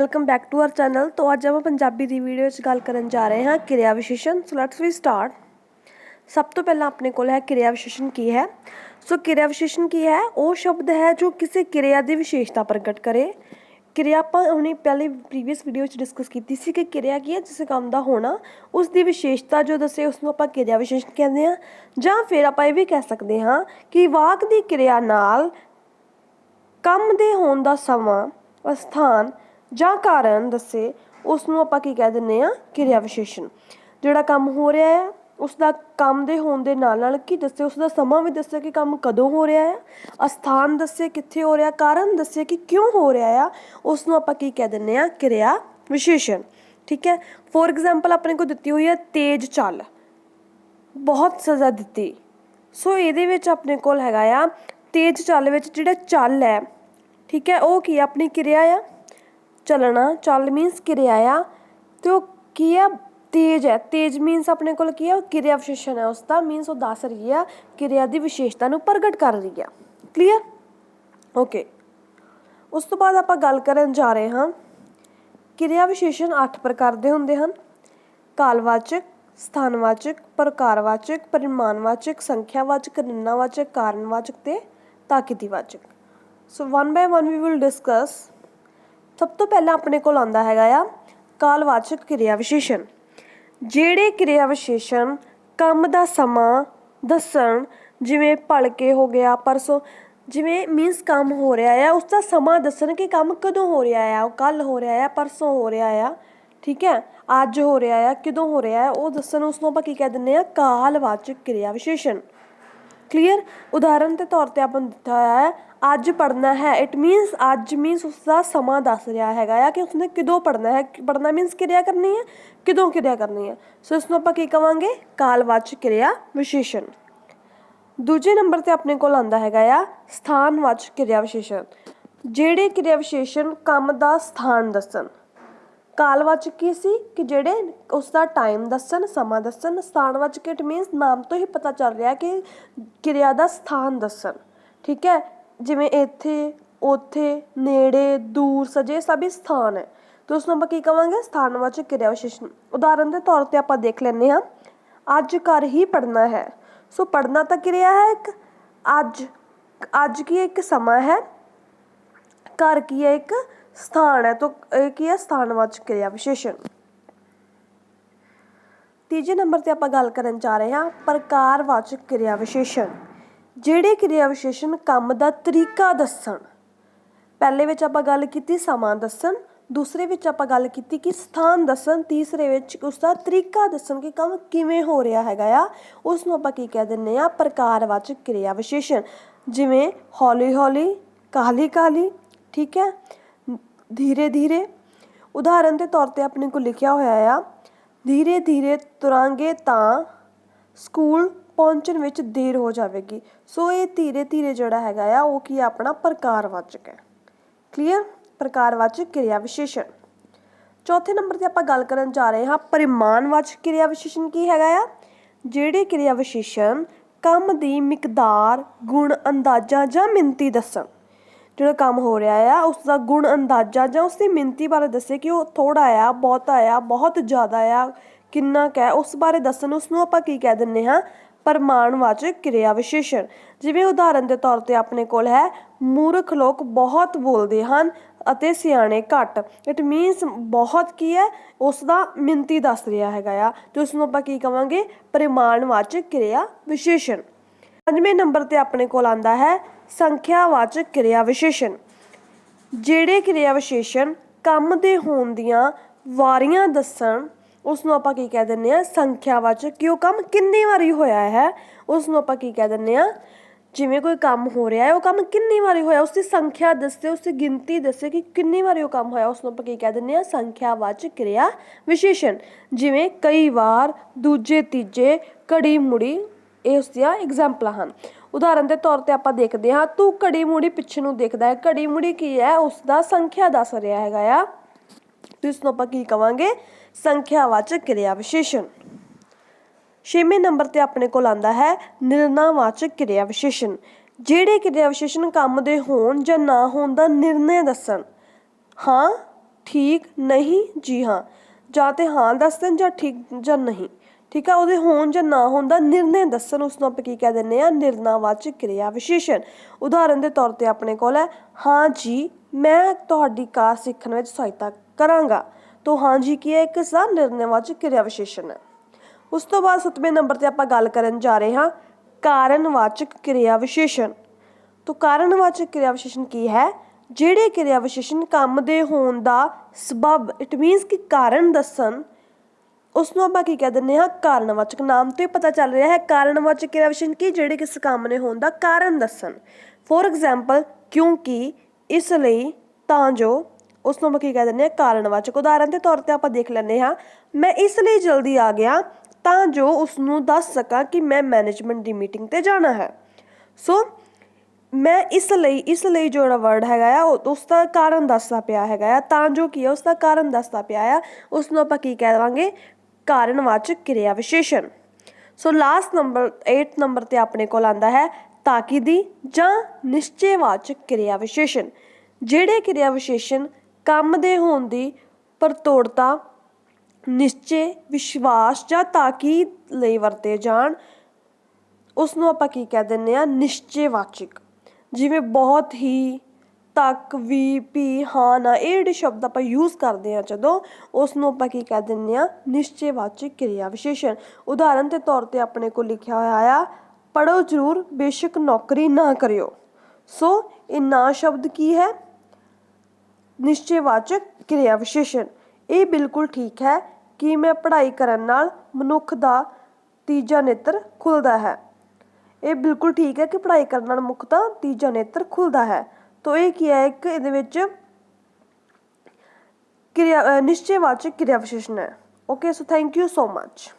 Welcome back to our channel. तो अज हम पंजाबी की वीडियो गल करन जा रहे हैं क्रिया विशेषण। सो लैट्स वी स्टार्ट। सब तो पहला अपने को है क्रिया विशेषण की है। सो क्रिया विशेषण की है वो शब्द है जो किसी क्रिया की विशेषता प्रगट करे। क्रिया आप हमने पहले प्रीवियस वीडियो डिस्कस की थी कि क्रिया की है जिस काम का होना उसकी विशेषता जो दसे उसनों आप क्रिया विशेषण कहते हैं। जां फिर आप ये भी कह सकते हाँ कि वाक की क्रिया नाल ਕੰਮ ਦੇ ਹੋਣ ਦਾ ਸਮਾਂ ਸਥਾਨ ਜਾਂ ਕਾਰਨ ਦੱਸੇ ਉਸ ਨੂੰ ਆਪਾਂ ਕੀ ਕਹਿ ਦਿੰਦੇ ਆ ਕਿਰਿਆ ਵਿਸ਼ੇਸ਼ਣ। ਜਿਹੜਾ ਕੰਮ ਹੋ ਰਿਹਾ ਹੈ ਉਸ ਦਾ ਕੰਮ ਦੇ ਹੋਣ ਦੇ ਨਾਲ ਨਾਲ ਕੀ ਦੱਸੇ ਉਸ ਦਾ ਸਮਾਂ ਵੀ ਦੱਸੇ ਕਿ ਕੰਮ ਕਦੋਂ ਹੋ ਰਿਹਾ ਹੈ, ਸਥਾਨ ਦੱਸੇ ਕਿੱਥੇ ਹੋ ਰਿਹਾ, ਕਾਰਨ ਦੱਸੇ ਕਿ ਕਿਉਂ ਹੋ ਰਿਹਾ ਆ, ਉਸ ਨੂੰ ਆਪਾਂ ਕੀ ਕਹਿ ਦਿੰਦੇ ਆ ਕਿਰਿਆ ਵਿਸ਼ੇਸ਼ਣ। ਠੀਕ ਹੈ। ਫੋਰ ਐਗਜ਼ਾਮਪਲ ਆਪਣੇ ਕੋਲ ਦਿੱਤੀ ਹੋਈ ਹੈ ਤੇਜ਼ ਚੱਲ, ਬਹੁਤ ਸਜ਼ਾ ਦਿੱਤੀ। ਸੋ ਇਹਦੇ ਵਿੱਚ ਆਪਣੇ ਕੋਲ ਹੈਗਾ ਆ तेज चल विच जिहड़ा चल है, ठीक है, वो की अपनी क्रिया आ। चलना चल मीनस क्रिया आ, तो की है तेज है। तेज मीनस अपने कोल की है क्रिया विशेषण है उसका, मीनस वो दस रही है क्रिया की विशेषता नूं प्रगट कर रही है। Clear okay. उस तो बाद आप गल करन जा रहे हाँ क्रिया विशेषण 8 प्रकार के होंदे हन। कालवाचक, स्थानवाचक, प्रकारवाचक, परिमाणवाचक, संख्यावाचक, निम्नावाचक, कारणवाचक ते ताकीतीवाचक। So one by one we will discuss. सब तो पहला अपने को आंदा हैगा आ कालवाचक क्रिया विशेषण। ਜਿਹੜੇ क्रिया विशेषण ਕੰਮ ਦਾ ਸਮਾਂ ਦੱਸਣ, ਜਿਵੇਂ ਭਲਕੇ ਹੋ ਗਿਆ, ਪਰਸੋਂ, ਜਿਵੇਂ ਮੀਨਸ ਕੰਮ ਹੋ ਰਿਹਾ ਆ ਉਸ ਦਾ ਸਮਾਂ ਦੱਸਣ ਕਿ ਕੰਮ ਕਦੋਂ ਹੋ ਰਿਹਾ ਆ, ਉਹ ਕੱਲ੍ਹ ਹੋ ਰਿਹਾ ਆ, ਪਰਸੋਂ ਹੋ ਰਿਹਾ ਆ, ਠੀਕ ਹੈ, ਅੱਜ ਹੋ ਰਿਹਾ ਆ, ਕਦੋਂ ਹੋ ਰਿਹਾ ਹੈ, ਉਹ ਦੱਸਣ ਉਸ ਨੂੰ ਆਪਾਂ ਕੀ ਕਹਿ ਦਿੰਦੇ ਆ ਕਾਲਵਾਚਕ क्रिया विशेषण। क्लीयर। उदाहरण के तौर पर आपने दिता है अज पढ़ना है, इट मीनस अज मीनस उसका समा दस रहा है कि उसने किदों पढ़ना है। पढ़ना मीनस क्रिया करनी है, किदों क्रिया करनी है। सो इसमें आप की कहांगे कालवाचक क्रिया विशेषण। दूजे नंबर पर अपने को आंदा है स्थानवाचक क्रिया विशेषण। ਜਿਹੜੇ क्रिया विशेषण काम का स्थान दसन। कालवाचक की सी कि जेड़े उसका टाइम दसन, समा दसन। स्थानवाचक इट मीनस नाम तो ही पता चल रहा कि क्रिया का स्थान दसन। ठीक है, जिमें इत्थे, उत्थे, नेड़े, दूर, सजे सभी स्थान है, तो उसमें आप की कहांगे स्थानवाचक क्रिया विशेषण। उदाहरण के तौर पर आप देख लें हाँ अज घर ही पढ़ना है। सो पढ़ना तो क्रिया है एक, अज अज की एक समा है, घर की है एक स्थान है, तो एक ही है स्थानवाचक क्रिया विशेषण। तीजे नंबर पर आप गल करन जा रहे हैं प्रकारवाचक क्रिया विशेषण। ਜਿਹੜੇ क्रिया विशेषण काम का तरीका दसन। पहले विच आप गल की समा दसन, दूसरे विच आप गल की कि स्थान दसन, तीसरे विच उसका तरीका दसन कि काम किवें हो रहा हैगा, उसनूं आपां की कह दिंदे आ प्रकारवाचक क्रिया विशेषण। जिवें हौली हौली, काहली काहली, ठीक है, धीरे धीरे। उदाहरण के तौर पर अपने को लिखा होया आ धीरे धीरे तुरांगे तां स्कूल पहुँचण विच देर हो जाएगी। सो ये धीरे धीरे जोड़ा हैगा आ वो की अपना प्रकारवाचक है। क्लीयर। प्रकारवाचक क्रिया विशेषण। चौथे नंबर पर आप गल करन जा रहे हाँ परिमाणवाचक क्रिया विशेषण की हैगा आ ਜਿਹੜੇ क्रिया विशेषण काम की मिकदार, गुण, अंदाजा जां मिनती दसन। जो काम हो रहा है उसका गुण, अंदाजा जां उसकी मिनती बारे दसे कि वो थोड़ा आ, बहुता आ, बहुत ज़्यादा आ, किन्ना क है, उस बारे दसन उसनूं आपां की कह दिंदे हाँ परिमाणवाचक क्रिया विशेषण। जिवें उदाहरण के तौर पर अपने कोल है मूर्ख लोग बहुत बोलते हैं अते सियाणे घट। इट मीनस बहुत की है उसका मिनती दस रहा है, तो उसनूं आपां की कहांगे परिमाणवाचक क्रिया विशेषण। पंजवें नंबर पर अपने कोल आंदा है संख्यावाचक क्रिया विशेषण। ਜਿਹੜੇ क्रिया विशेषण काम दे होण दियां वारियां दसन उसनूं आपां की कह दिंदे आ संख्यावाचक। कि वो काम कितनी वारी होया है उसनूं आपां की कह दिंदे आ, जिवें कोई काम हो रहा है वो काम कितनी वारी होया उसकी संख्या दसे, उसकी गिनती दसे कि कितनी वारी वो काम होया, उसनूं आपां की कह दिंदे आ संख्यावाचक क्रिया विशेषण। जिवें कई बार, दूजे तीजे, घड़ी मुड़ी, ये उसदियां एग्जाम्पल हैं। उदाहरण के तौर पर आप देखते हाँ तू घड़ी मुड़ी पिछे नूं देखदा है, घड़ी मुड़ी की है उसका संख्या दस रहा है, तो इसनूं आपां की कहांगे संख्यावाचक क्रिया विशेषण। छेवें नंबर पर अपने को आंदा है निर्णयवाचक क्रिया विशेषण। ਜਿਹੜੇ क्रिया विशेषण काम दे होण जां ना होण दा निर्णय दसन। हाँ ठीक नहीं जी हाँ, ਜਾਂ ਤੇ ਹਾਂ ਦੱਸ ਦੇਣ ਜਾਂ ਠੀਕ ਜਾਂ ਨਹੀਂ। ਠੀਕ ਆ, ਉਹਦੇ ਹੋਣ ਜਾਂ ਨਾ ਹੋਣ ਦਾ ਨਿਰਣੇ ਦੱਸਣ, ਉਸ ਨੂੰ ਆਪਾਂ ਕੀ ਕਹਿ ਦਿੰਦੇ ਹਾਂ, ਨਿਰਣਾਵਾਚਕ ਕਿਰਿਆ ਵਿਸ਼ੇਸ਼ਣ। ਉਦਾਹਰਨ ਦੇ ਤੌਰ 'ਤੇ ਆਪਣੇ ਕੋਲ ਹੈ ਹਾਂ ਜੀ ਮੈਂ ਤੁਹਾਡੀ ਕਾਰ ਸਿੱਖਣ ਵਿੱਚ ਸਹਾਇਤਾ ਕਰਾਂਗਾ। ਤੋ ਹਾਂ ਜੀ ਕੀ ਹੈ, ਇੱਕ ਇਸਦਾ ਨਿਰਣਾਵਾਚਕ ਕਿਰਿਆ ਵਿਸ਼ੇਸ਼ਣ ਹੈ। ਉਸ ਤੋਂ ਬਾਅਦ 7ਵੇਂ ਨੰਬਰ 'ਤੇ ਆਪਾਂ ਗੱਲ ਕਰਨ ਜਾ ਰਹੇ ਹਾਂ ਕਾਰਨਵਾਚਕ ਕਿਰਿਆ ਵਿਸ਼ੇਸ਼ਣ। ਤੋ ਕਾਰਨਵਾਚਕ ਕਿਰਿਆ ਵਿਸ਼ੇਸ਼ਣ ਕੀ ਹੈ, ਜਿਹੜੇ ਕਿਰਿਆ ਵਿਸ਼ੇਸ਼ਣ ਕੰਮ ਦੇ ਹੋਣ ਦਾ ਸਬਬ, ਇਟ ਮੀਨਸ ਕਿ ਕਾਰਨ ਦੱਸਣ, ਉਸ ਨੂੰ ਆਪਾਂ ਕੀ ਕਹਿ ਦਿੰਦੇ ਹਾਂ, ਕਾਰਨਵਾਚਕ। ਨਾਮ ਤੋਂ ਹੀ ਪਤਾ ਚੱਲ ਰਿਹਾ ਹੈ ਕਾਰਨਵਾਚਕ ਕਿਰਿਆ ਵਿਸ਼ੇਸ਼ਣ ਕੀ, ਜਿਹੜੇ ਕਿਸ ਕੰਮ ਨੇ ਹੋਣ ਦਾ ਕਾਰਨ ਦੱਸਣ। ਫੋਰ ਐਗਜ਼ਾਮਪਲ ਕਿਉਂਕਿ, ਇਸ ਲਈ, ਤਾਂ ਜੋ, ਉਸ ਨੂੰ ਆਪਾਂ ਕੀ ਕਹਿ ਦਿੰਦੇ ਹਾਂ, ਕਾਰਨਵਾਚਕ। ਉਦਾਹਰਨ ਦੇ ਤੌਰ 'ਤੇ ਆਪਾਂ ਦੇਖ ਲੈਂਦੇ ਹਾਂ ਮੈਂ ਇਸ ਲਈ ਜਲਦੀ ਆ ਗਿਆ ਤਾਂ ਜੋ ਉਸ ਨੂੰ ਦੱਸ ਸਕਾਂ ਕਿ ਮੈਂ ਮੈਨੇਜਮੈਂਟ ਦੀ ਮੀਟਿੰਗ 'ਤੇ ਜਾਣਾ ਹੈ। ਸੋ ਮੈਂ ਇਸ ਲਈ ਜੋ ਜਿਹੜਾ ਵਰਡ ਹੈਗਾ ਆ ਉਸ ਦਾ ਕਾਰਨ ਦੱਸਦਾ ਪਿਆ ਹੈਗਾ ਆ, ਤਾਂ ਜੋ ਕੀ ਹੈ ਉਸ ਦਾ ਕਾਰਨ ਦੱਸਦਾ ਪਿਆ ਆ, ਉਸ ਨੂੰ ਆਪਾਂ ਕੀ ਕਹਿ ਦੇਵਾਂਗੇ, ਕਾਰਨਵਾਚਕ ਕਿਰਿਆ ਵਿਸ਼ੇਸ਼ਣ। ਸੋ ਲਾਸਟ ਨੰਬਰ 8 ਨੰਬਰ 'ਤੇ ਆਪਣੇ ਕੋਲ ਆਉਂਦਾ ਹੈ ਤਾਕੀਦੀ ਜਾਂ ਨਿਸ਼ਚੇਵਾਚਕ ਕਿਰਿਆ ਵਿਸ਼ੇਸ਼ਣ। ਜਿਹੜੇ ਕਿਰਿਆ ਵਿਸ਼ੇਸ਼ਣ ਕੰਮ ਦੇ ਹੋਣ ਦੀ ਪ੍ਰਤੋੜਤਾ, ਨਿਸ਼ਚੇ, ਵਿਸ਼ਵਾਸ ਜਾਂ ਤਾਕੀਦ ਲਈ ਵਰਤੇ ਜਾਣ, ਉਸ ਨੂੰ ਆਪਾਂ ਕੀ ਕਹਿ ਦਿੰਦੇ ਹਾਂ, ਨਿਸ਼ਚੇਵਾਚਕ। ਜਿਵੇਂ ਬਹੁਤ ਹੀ, ਤੱਕ, ਵੀ, ਵੀ, ਹਾਂ, ਨਾ, ਇਹ ਜਿਹੜੇ ਸ਼ਬਦ ਆਪਾਂ ਯੂਜ਼ ਕਰਦੇ ਹਾਂ ਜਦੋਂ, ਉਸ ਨੂੰ ਆਪਾਂ ਕੀ ਕਹਿ ਦਿੰਦੇ ਹਾਂ, ਨਿਸ਼ਚੇਵਾਚਕ ਕਿਰਿਆ ਵਿਸ਼ੇਸ਼ਣ। ਉਦਾਹਰਨ ਦੇ ਤੌਰ 'ਤੇ ਆਪਣੇ ਕੋਲ ਲਿਖਿਆ ਹੋਇਆ ਆ ਪੜ੍ਹੋ ਜ਼ਰੂਰ ਬੇਸ਼ੱਕ ਨੌਕਰੀ ਨਾ ਕਰਿਓ। ਸੋ ਇਹ ਨਾ ਸ਼ਬਦ ਕੀ ਹੈ, ਨਿਸ਼ਚੇਵਾਚਕ ਕਿਰਿਆ ਵਿਸ਼ੇਸ਼ਣ। ਇਹ ਬਿਲਕੁਲ ਠੀਕ ਹੈ ਕਿ ਮੈਂ ਪੜ੍ਹਾਈ ਕਰਨ ਨਾਲ ਮਨੁੱਖ ਦਾ ਤੀਜਾ ਨੇਤਰ ਖੁੱਲ੍ਹਦਾ ਹੈ। ਇਹ ਬਿਲਕੁਲ ਠੀਕ ਹੈ ਕਿ ਪੜ੍ਹਾਈ ਕਰਨ ਨਾਲ ਮਨੁੱਖ ਦਾ ਤੀਜਾ ਨੇਤਰ ਖੁੱਲ੍ਹਦਾ ਹੈ। ਤੋ ਇਹ ਕੀ ਹੈ, ਇੱਕ ਇਹਦੇ ਵਿੱਚ ਨਿਸ਼ਚੇਵਾਚਕ ਕਿਰਿਆ ਵਿਸ਼ੇਸ਼ਣ ਹੈ। Okay, so thank you so much.